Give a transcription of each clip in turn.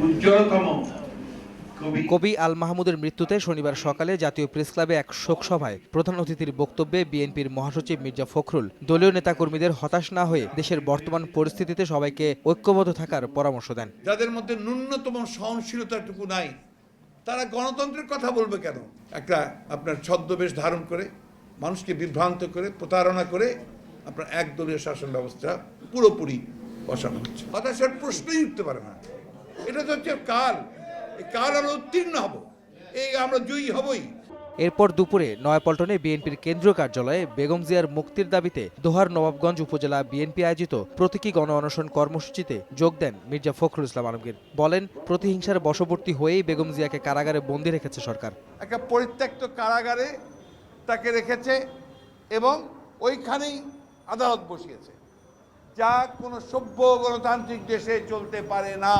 উজ্জ্বলতম কবি আল মাহমুদের মৃত্যুতে শনিবার সকালে জাতীয় প্রেসক্লাবে এক শোক সভায় প্রধান অতিথির বক্তব্যে বিএনপির মহাসচিব মির্জা ফখরুল দলীয় নেতাকর্মীদের হতাশ না হয়ে দেশের বর্তমান পরিস্থিতিতে সবাইকে ঐক্যবদ্ধ থাকার পরামর্শ দেন। যাদের মধ্যে ন্যূনতম সহনশীলতাটুকু নাই, তারা গণতন্ত্রের কথা বলবে কেন? একটা আপনার ছদ্মবেশ ধারণ করে, মানুষকে বিভ্রান্ত করে, প্রতারণা করে আপনার একদলীয় শাসন ব্যবস্থা পুরোপুরি বসানো হচ্ছে। হতাশার প্রশ্নই উঠতে পারে না। এটা তো হচ্ছে কাল, এই কাল আমরা উত্তীর্ণ হব, এই আমরা জয়ী হবই। এরপর দুপুরে নয়াপল্টনে বিএনপির কেন্দ্রীয় কার্যালয়ে বেগম জিয়ার মুক্তির দাবিতে দোহার নবাবগঞ্জ উপজেলা বিএনপি আয়োজিত প্রতীকী গণ অনশন কর্মসূচিতে যোগ দেন মির্জা ফখরুল ইসলাম আলমগীর। বলেন, প্রতিহিংসার বশবর্তী হয়েই বেগম জিয়াকে কারাগারে বন্দী রেখেছে সরকার। একটা পরিত্যক্ত কারাগারে তাকে রেখেছে এবং ওইখানেই আদালত বসিয়েছে, যা কোনো সভ্য গণতান্ত্রিক দেশে চলতে পারে না।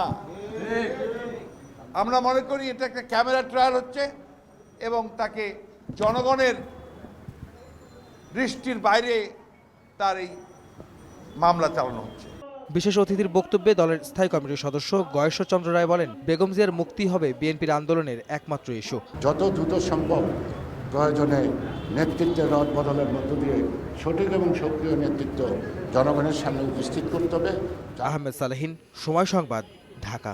আমরা মনে করি এটা একটা ক্যামেরা ট্রায়াল হচ্ছে এবং তাকে জনগণের দৃষ্টির বাইরে তার এই মামলা চালানো হচ্ছে। বিশেষ অতিথির বক্তব্যে দলের স্থায়ী কমিটির সদস্য গয়েশ্বরচন্দ্র রায় বলেন, বেগম জিয়ার মুক্তি হবে বিএনপির আন্দোলনের একমাত্র ইস্যু। যত দ্রুত সম্ভব প্রয়োজনে নেতৃত্বের রদ বদলের মধ্য দিয়ে সঠিক এবং সক্রিয় নেতৃত্ব জনগণের সামনে উপস্থিত করতে হবে। আহমেদ সালেহীন, সময় সংবাদ, ঢাকা।